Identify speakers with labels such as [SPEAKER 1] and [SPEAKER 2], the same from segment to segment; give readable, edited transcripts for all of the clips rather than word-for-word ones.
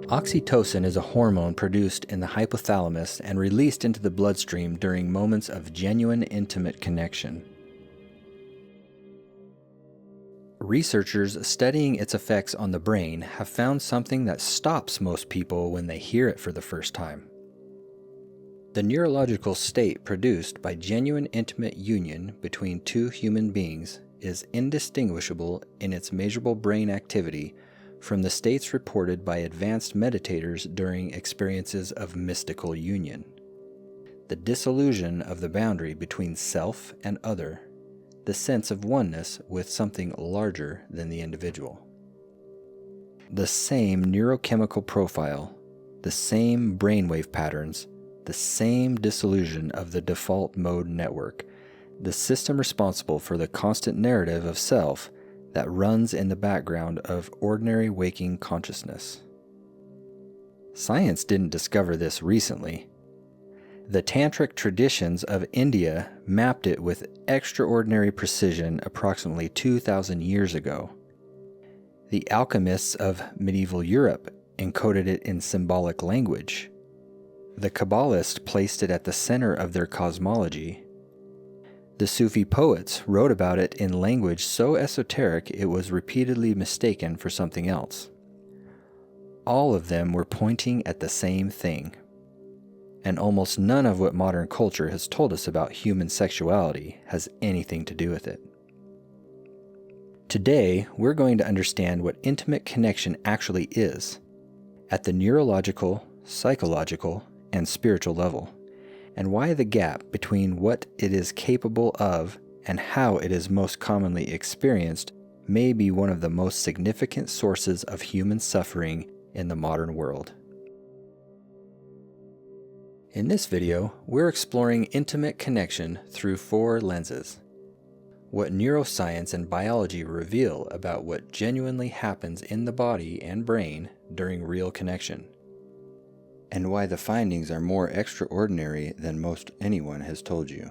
[SPEAKER 1] Oxytocin is a hormone produced in the hypothalamus and released into the bloodstream during moments of genuine intimate connection. Researchers studying its effects on the brain have found something that stops most people when they hear it for the first time. The neurological state produced by genuine intimate union between two human beings is indistinguishable in its measurable brain activity from the states reported by advanced meditators during experiences of mystical union. The dissolution of the boundary between self and other, the sense of oneness with something larger than the individual. The same neurochemical profile, the same brainwave patterns, the same dissolution of the default mode network, the system responsible for the constant narrative of self that runs in the background of ordinary waking consciousness. Science didn't discover this recently. The Tantric traditions of India mapped it with extraordinary precision approximately 2,000 years ago. The alchemists of medieval Europe encoded it in symbolic language. The Kabbalists placed it at the center of their cosmology. The Sufi poets wrote about it in language so esoteric it was repeatedly mistaken for something else. All of them were pointing at the same thing. And almost none of what modern culture has told us about human sexuality has anything to do with it. Today, we're going to understand what intimate connection actually is, at the neurological, psychological, and spiritual level, and why the gap between what it is capable of and how it is most commonly experienced may be one of the most significant sources of human suffering in the modern world. In this video, we're exploring intimate connection through 4 lenses. What neuroscience and biology reveal about what genuinely happens in the body and brain during real connection, and why the findings are more extraordinary than most anyone has told you.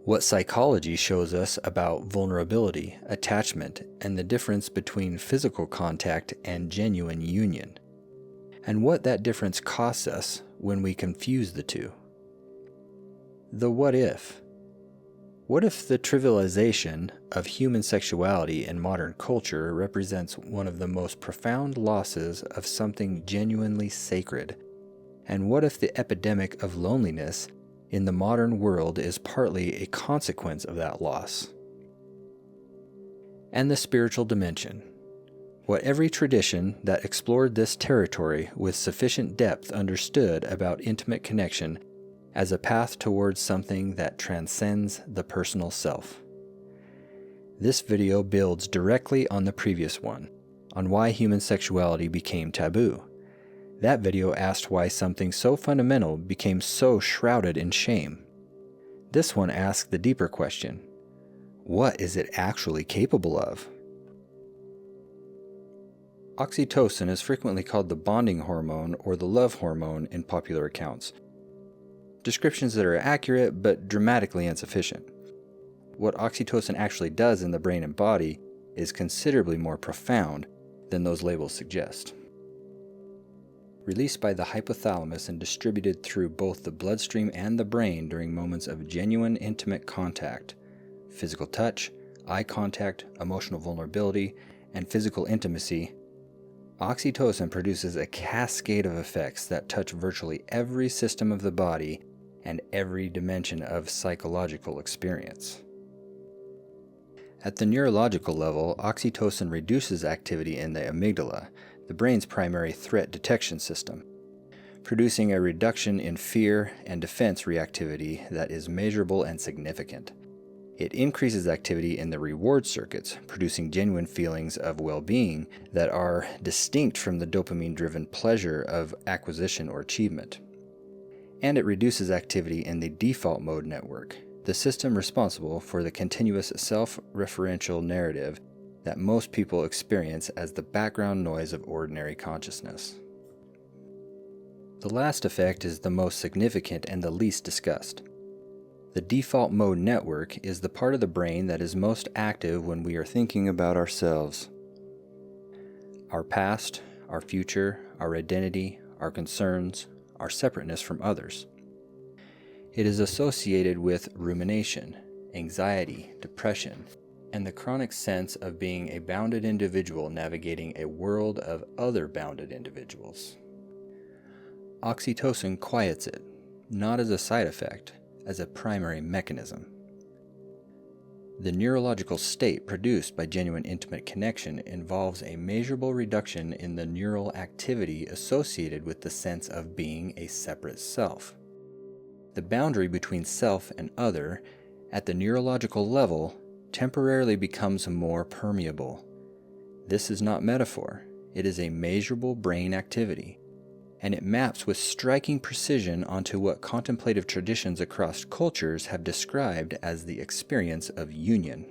[SPEAKER 1] What psychology shows us about vulnerability, attachment, and the difference between physical contact and genuine union, and what that difference costs us when we confuse the two. The what if. What if the trivialization of human sexuality in modern culture represents one of the most profound losses of something genuinely sacred? And what if the epidemic of loneliness in the modern world is partly a consequence of that loss? And the spiritual dimension. What every tradition that explored this territory with sufficient depth understood about intimate connection as a path towards something that transcends the personal self. This video builds directly on the previous one, on why human sexuality became taboo. That video asked why something so fundamental became so shrouded in shame. This one asked the deeper question, what is it actually capable of? Oxytocin is frequently called the bonding hormone or the love hormone in popular accounts. Descriptions that are accurate but dramatically insufficient. What oxytocin actually does in the brain and body is considerably more profound than those labels suggest. Released by the hypothalamus and distributed through both the bloodstream and the brain during moments of genuine intimate contact, physical touch, eye contact, emotional vulnerability, and physical intimacy, oxytocin produces a cascade of effects that touch virtually every system of the body and every dimension of psychological experience. At the neurological level, oxytocin reduces activity in the amygdala, the brain's primary threat detection system, producing a reduction in fear and defense reactivity that is measurable and significant. It increases activity in the reward circuits, producing genuine feelings of well-being that are distinct from the dopamine-driven pleasure of acquisition or achievement. And it reduces activity in the default mode network, the system responsible for the continuous self-referential narrative that most people experience as the background noise of ordinary consciousness. The last effect is the most significant and the least discussed. The default mode network is the part of the brain that is most active when we are thinking about ourselves. Our past, our future, our identity, our concerns, our separateness from others. It is associated with rumination, anxiety, depression, and the chronic sense of being a bounded individual navigating a world of other bounded individuals. Oxytocin quiets it, not as a side effect, as a primary mechanism. The neurological state produced by genuine intimate connection involves a measurable reduction in the neural activity associated with the sense of being a separate self. The boundary between self and other, at the neurological level, temporarily becomes more permeable. This is not metaphor, it is a measurable brain activity, and it maps with striking precision onto what contemplative traditions across cultures have described as the experience of union.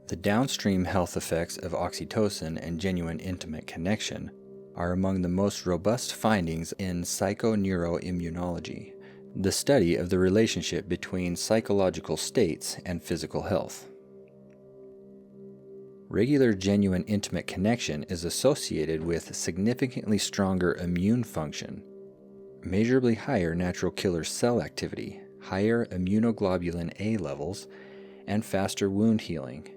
[SPEAKER 1] The downstream health effects of oxytocin and genuine intimate connection are among the most robust findings in psychoneuroimmunology, the study of the relationship between psychological states and physical health. Regular genuine intimate connection is associated with significantly stronger immune function, measurably higher natural killer cell activity, higher immunoglobulin A levels, and faster wound healing.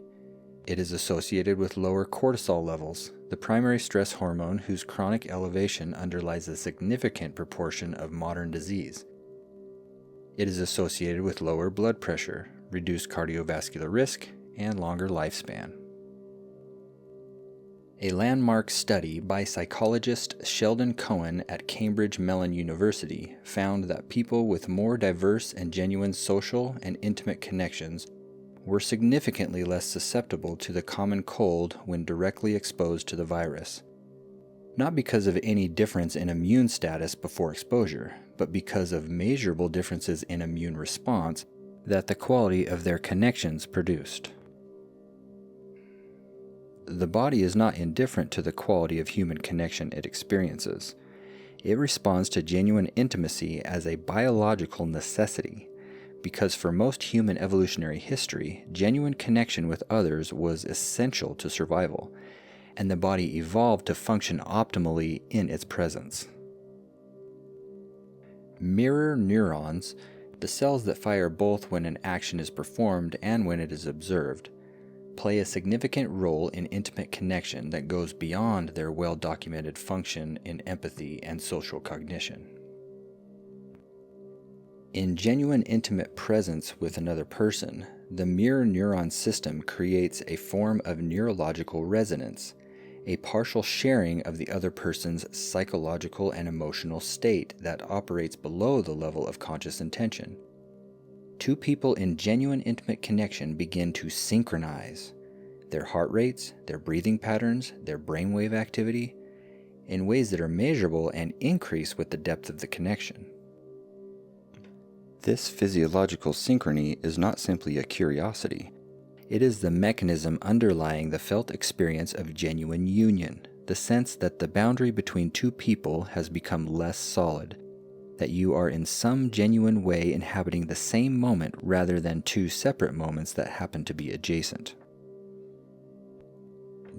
[SPEAKER 1] It is associated with lower cortisol levels, the primary stress hormone whose chronic elevation underlies a significant proportion of modern disease. It is associated with lower blood pressure, reduced cardiovascular risk, and longer lifespan. A landmark study by psychologist Sheldon Cohen at Cambridge Mellon University found that people with more diverse and genuine social and intimate connections were significantly less susceptible to the common cold when directly exposed to the virus. Not because of any difference in immune status before exposure, but because of measurable differences in immune response that the quality of their connections produced. The body is not indifferent to the quality of human connection it experiences. It responds to genuine intimacy as a biological necessity, because for most human evolutionary history, genuine connection with others was essential to survival, and the body evolved to function optimally in its presence. Mirror neurons, the cells that fire both when an action is performed and when it is observed, play a significant role in intimate connection that goes beyond their well-documented function in empathy and social cognition. In genuine intimate presence with another person, the mirror neuron system creates a form of neurological resonance, a partial sharing of the other person's psychological and emotional state that operates below the level of conscious intention. Two people in genuine intimate connection begin to synchronize their heart rates, their breathing patterns, their brainwave activity, in ways that are measurable and increase with the depth of the connection. This physiological synchrony is not simply a curiosity. It is the mechanism underlying the felt experience of genuine union, the sense that the boundary between two people has become less solid, that you are in some genuine way inhabiting the same moment rather than two separate moments that happen to be adjacent.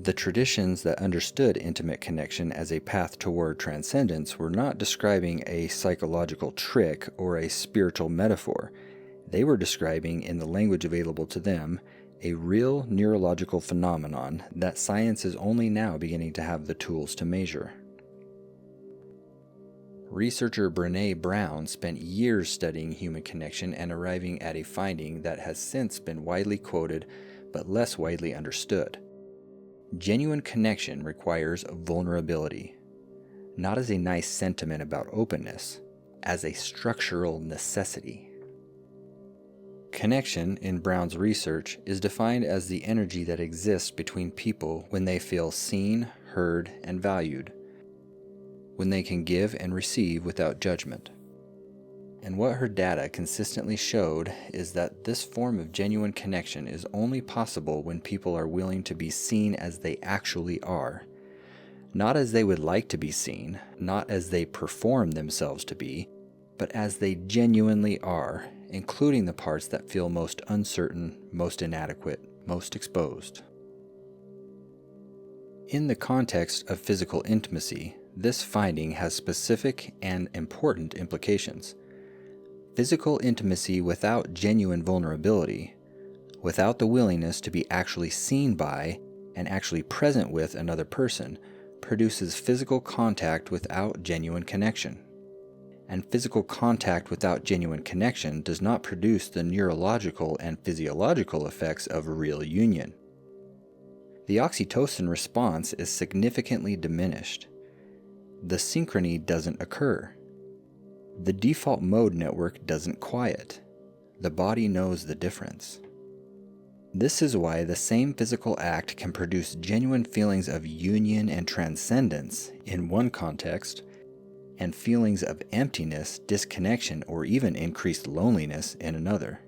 [SPEAKER 1] The traditions that understood intimate connection as a path toward transcendence were not describing a psychological trick or a spiritual metaphor. They were describing, in the language available to them, a real neurological phenomenon that science is only now beginning to have the tools to measure. Researcher Brené Brown spent years studying human connection and arriving at a finding that has since been widely quoted but less widely understood. Genuine connection requires vulnerability, not as a nice sentiment about openness, as a structural necessity. Connection, in Brown's research, is defined as the energy that exists between people when they feel seen, heard, and valued, when they can give and receive without judgment. And what her data consistently showed is that this form of genuine connection is only possible when people are willing to be seen as they actually are, not as they would like to be seen, not as they perform themselves to be, but as they genuinely are, including the parts that feel most uncertain, most inadequate, most exposed. In the context of physical intimacy, this finding has specific and important implications. Physical intimacy without genuine vulnerability, without the willingness to be actually seen by and actually present with another person, produces physical contact without genuine connection. And physical contact without genuine connection does not produce the neurological and physiological effects of real union. The oxytocin response is significantly diminished. The synchrony doesn't occur. The default mode network doesn't quiet. The body knows the difference. This is why the same physical act can produce genuine feelings of union and transcendence in one context, and feelings of emptiness, disconnection, or even increased loneliness in another.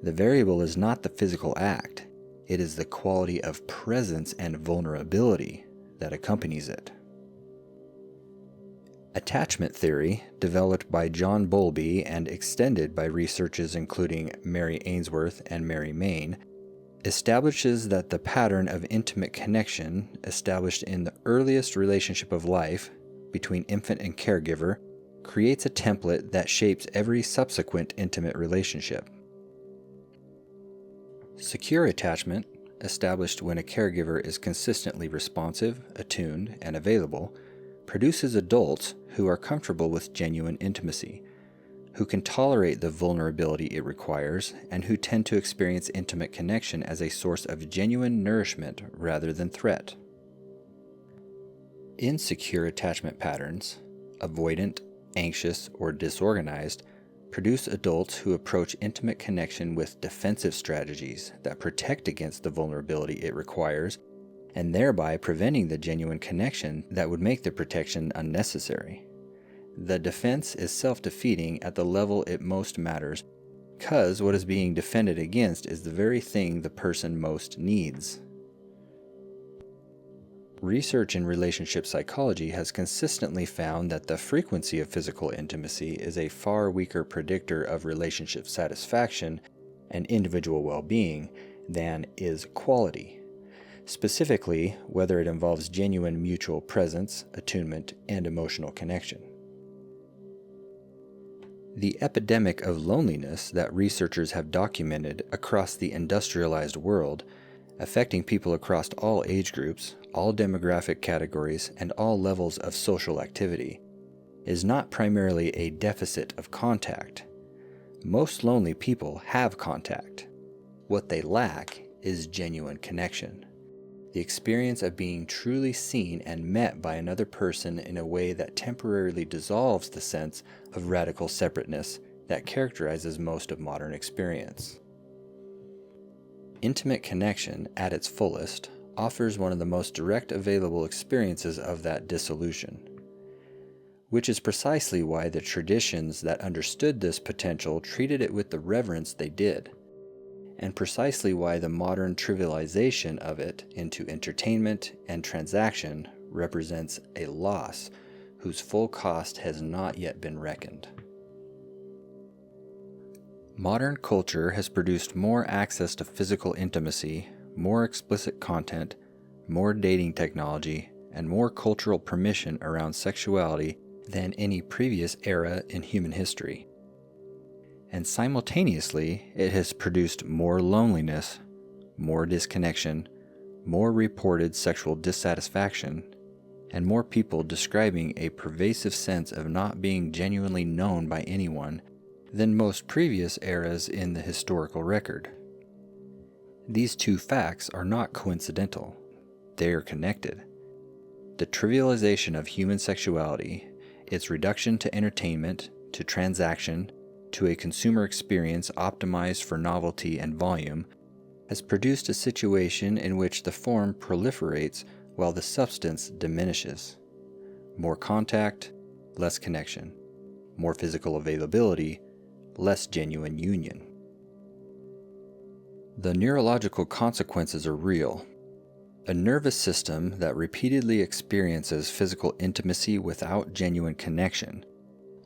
[SPEAKER 1] The variable is not the physical act, it is the quality of presence and vulnerability that accompanies it. Attachment theory, developed by John Bowlby and extended by researchers including Mary Ainsworth and Mary Main, establishes that the pattern of intimate connection established in the earliest relationship of life between infant and caregiver creates a template that shapes every subsequent intimate relationship. Secure attachment, established when a caregiver is consistently responsive, attuned, and available, produces adults who are comfortable with genuine intimacy, who can tolerate the vulnerability it requires, and who tend to experience intimate connection as a source of genuine nourishment rather than threat. Insecure attachment patterns, avoidant, anxious, or disorganized, produce adults who approach intimate connection with defensive strategies that protect against the vulnerability it requires, and thereby preventing the genuine connection that would make the protection unnecessary. The defense is self-defeating at the level it most matters, because what is being defended against is the very thing the person most needs. Research in relationship psychology has consistently found that the frequency of physical intimacy is a far weaker predictor of relationship satisfaction and individual well-being than is quality, specifically whether it involves genuine mutual presence, attunement, and emotional connection. The epidemic of loneliness that researchers have documented across the industrialized world, affecting people across all age groups, all demographic categories, and all levels of social activity, is not primarily a deficit of contact. Most lonely people have contact. What they lack is genuine connection. The experience of being truly seen and met by another person in a way that temporarily dissolves the sense of radical separateness that characterizes most of modern experience. Intimate connection, at its fullest, offers one of the most direct available experiences of that dissolution, which is precisely why the traditions that understood this potential treated it with the reverence they did, and precisely why the modern trivialization of it into entertainment and transaction represents a loss whose full cost has not yet been reckoned. Modern culture has produced more access to physical intimacy, more explicit content, more dating technology, and more cultural permission around sexuality than any previous era in human history. And simultaneously, it has produced more loneliness, more disconnection, more reported sexual dissatisfaction, and more people describing a pervasive sense of not being genuinely known by anyone than most previous eras in the historical record. These two facts are not coincidental. They are connected. The trivialization of human sexuality, its reduction to entertainment, to transaction, to a consumer experience optimized for novelty and volume, has produced a situation in which the form proliferates while the substance diminishes. More contact, less connection. More physical availability, less genuine union. The neurological consequences are real. A nervous system that repeatedly experiences physical intimacy without genuine connection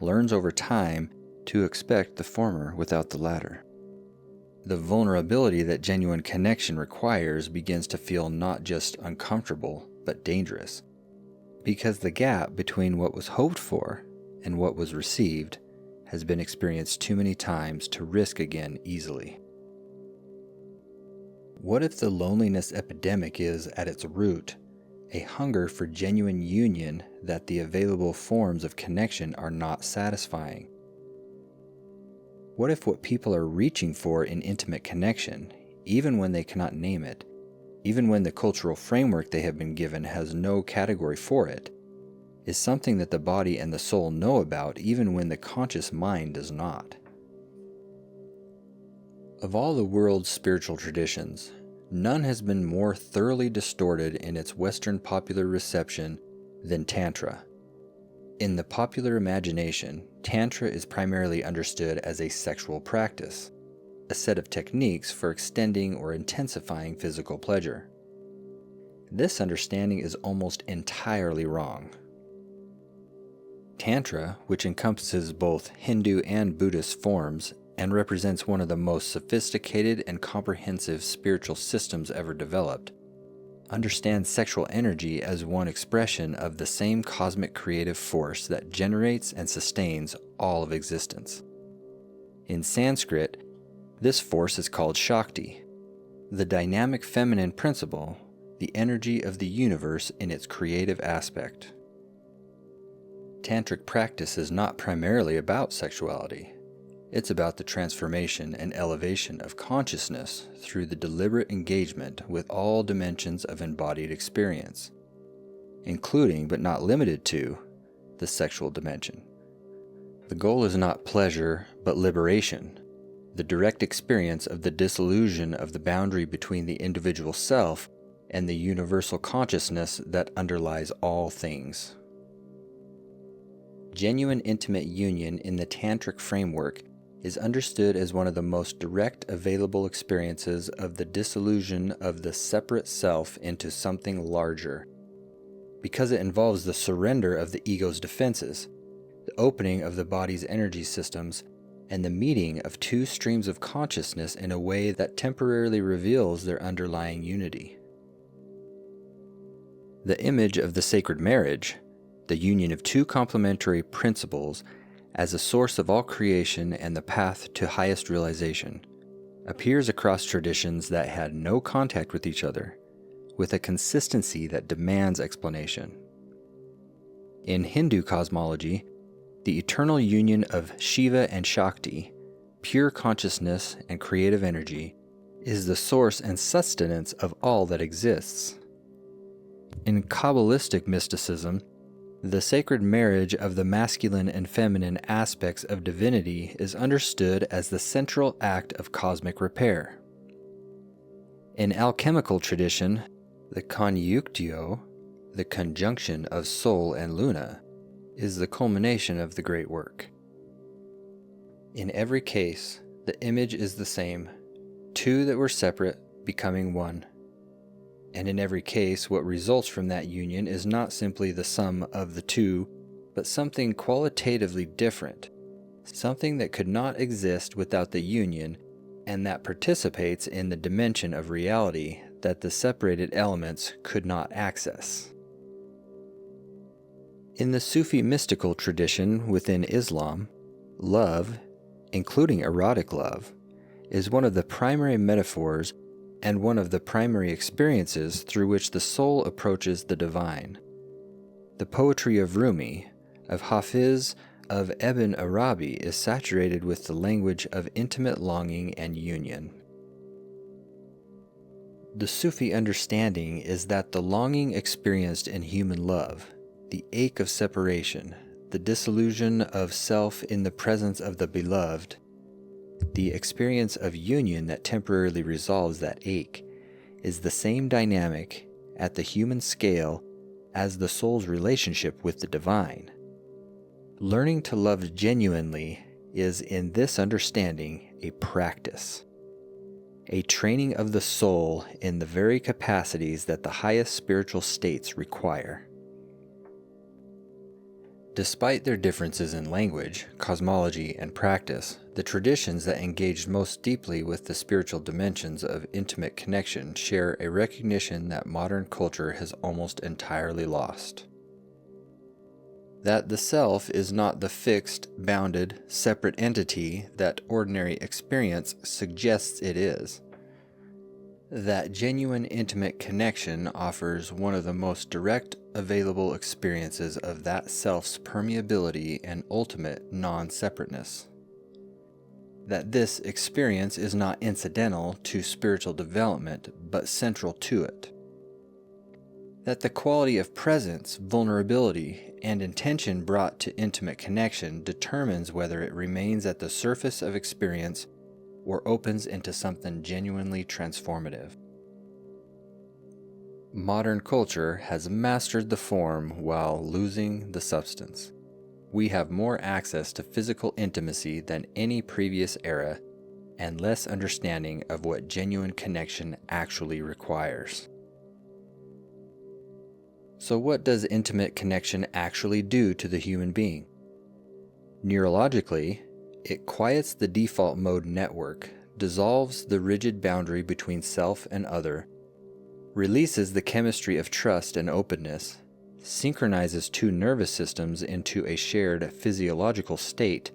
[SPEAKER 1] learns over time to expect the former without the latter. The vulnerability that genuine connection requires begins to feel not just uncomfortable, but dangerous, because the gap between what was hoped for and what was received has been experienced too many times to risk again easily. What if the loneliness epidemic is, at its root, a hunger for genuine union that the available forms of connection are not satisfying? What if what people are reaching for in intimate connection, even when they cannot name it, even when the cultural framework they have been given has no category for it, is something that the body and the soul know about even when the conscious mind does not? Of all the world's spiritual traditions, none has been more thoroughly distorted in its Western popular reception than Tantra. In the popular imagination, Tantra is primarily understood as a sexual practice, a set of techniques for extending or intensifying physical pleasure. This understanding is almost entirely wrong. Tantra, which encompasses both Hindu and Buddhist forms and represents one of the most sophisticated and comprehensive spiritual systems ever developed, understands sexual energy as one expression of the same cosmic creative force that generates and sustains all of existence. In Sanskrit, this force is called Shakti, the dynamic feminine principle, the energy of the universe in its creative aspect. Tantric practice is not primarily about sexuality. It's about the transformation and elevation of consciousness through the deliberate engagement with all dimensions of embodied experience, including but not limited to the sexual dimension. The goal is not pleasure, but liberation, the direct experience of the dissolution of the boundary between the individual self and the universal consciousness that underlies all things. Genuine intimate union in the Tantric framework is understood as one of the most direct available experiences of the dissolution of the separate self into something larger, because it involves the surrender of the ego's defenses, the opening of the body's energy systems, and the meeting of two streams of consciousness in a way that temporarily reveals their underlying unity. The image of the sacred marriage, the union of two complementary principles as a source of all creation and the path to highest realization, appears across traditions that had no contact with each other, with a consistency that demands explanation. In Hindu cosmology, the eternal union of Shiva and Shakti, pure consciousness and creative energy, is the source and sustenance of all that exists. In Kabbalistic mysticism, the sacred marriage of the masculine and feminine aspects of divinity is understood as the central act of cosmic repair. In alchemical tradition, the conjunctio, the conjunction of Sol and Luna, is the culmination of the great work. In every case, the image is the same, two that were separate becoming one. And in every case, what results from that union is not simply the sum of the two, but something qualitatively different, something that could not exist without the union, and that participates in the dimension of reality that the separated elements could not access. In the Sufi mystical tradition within Islam, love, including erotic love, is one of the primary metaphors and one of the primary experiences through which the soul approaches the divine. The poetry of Rumi, of Hafiz, of Ibn Arabi is saturated with the language of intimate longing and union. The Sufi understanding is that the longing experienced in human love, the ache of separation, the dissolution of self in the presence of the beloved, the experience of union that temporarily resolves that ache, is the same dynamic at the human scale as the soul's relationship with the divine. Learning to love genuinely is, in this understanding, a practice, a training of the soul in the very capacities that the highest spiritual states require. Despite their differences in language, cosmology, and practice, the traditions that engaged most deeply with the spiritual dimensions of intimate connection share a recognition that modern culture has almost entirely lost. That the self is not the fixed, bounded, separate entity that ordinary experience suggests it is. That genuine intimate connection offers one of the most direct available experiences of that self's permeability and ultimate non-separateness. That this experience is not incidental to spiritual development, but central to it. That the quality of presence, vulnerability, and intention brought to intimate connection determines whether it remains at the surface of experience or opens into something genuinely transformative. Modern culture has mastered the form while losing the substance. We have more access to physical intimacy than any previous era, and less understanding of what genuine connection actually requires. So what does intimate connection actually do to the human being? Neurologically, it quiets the default mode network, dissolves the rigid boundary between self and other, releases the chemistry of trust and openness, synchronizes two nervous systems into a shared physiological state,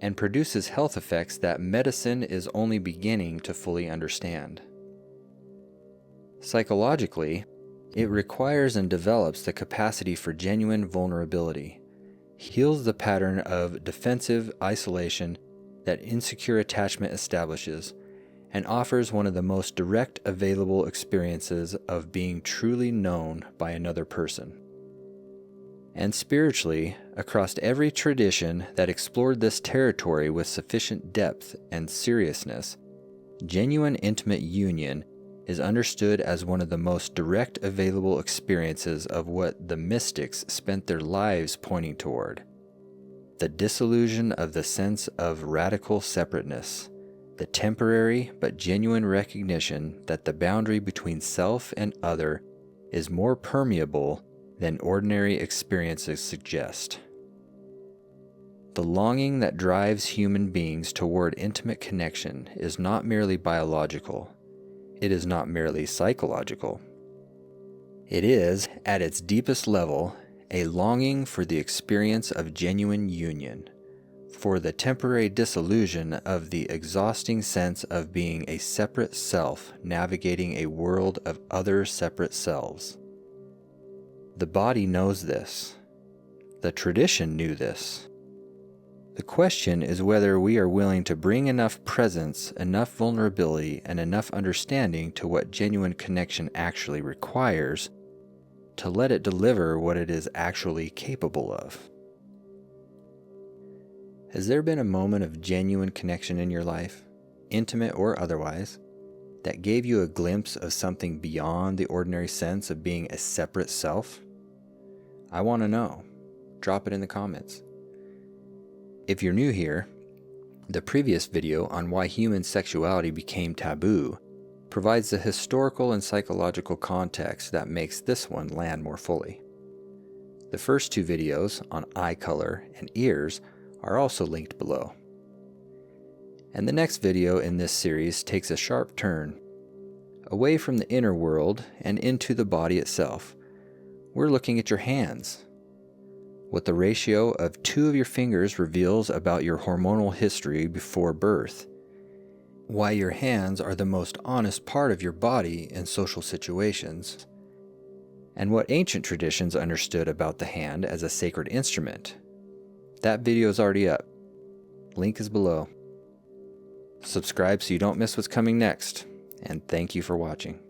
[SPEAKER 1] and produces health effects that medicine is only beginning to fully understand. Psychologically, it requires and develops the capacity for genuine vulnerability, heals the pattern of defensive isolation that insecure attachment establishes, and offers one of the most direct available experiences of being truly known by another person. And spiritually, across every tradition that explored this territory with sufficient depth and seriousness, genuine intimate union is understood as one of the most direct available experiences of what the mystics spent their lives pointing toward: the dissolution of the sense of radical separateness, the temporary but genuine recognition that the boundary between self and other is more permeable than ordinary experiences suggest. The longing that drives human beings toward intimate connection is not merely biological. It is not merely psychological. It is, at its deepest level, a longing for the experience of genuine union, for the temporary dissolution of the exhausting sense of being a separate self navigating a world of other separate selves. The body knows this. The tradition knew this. The question is whether we are willing to bring enough presence, enough vulnerability, and enough understanding to what genuine connection actually requires to let it deliver what it is actually capable of. Has there been a moment of genuine connection in your life, intimate or otherwise, that gave you a glimpse of something beyond the ordinary sense of being a separate self? I want to know. Drop it in the comments. If you're new here, the previous video on why human sexuality became taboo provides the historical and psychological context that makes this one land more fully. The first two videos on eye color and ears are also linked below. And the next video in this series takes a sharp turn, away from the inner world and into the body itself. We're looking at your hands. What the ratio of 2 of your fingers reveals about your hormonal history before birth, why your hands are the most honest part of your body in social situations, and what ancient traditions understood about the hand as a sacred instrument. That video is already up. Link is below. Subscribe so you don't miss what's coming next, and thank you for watching.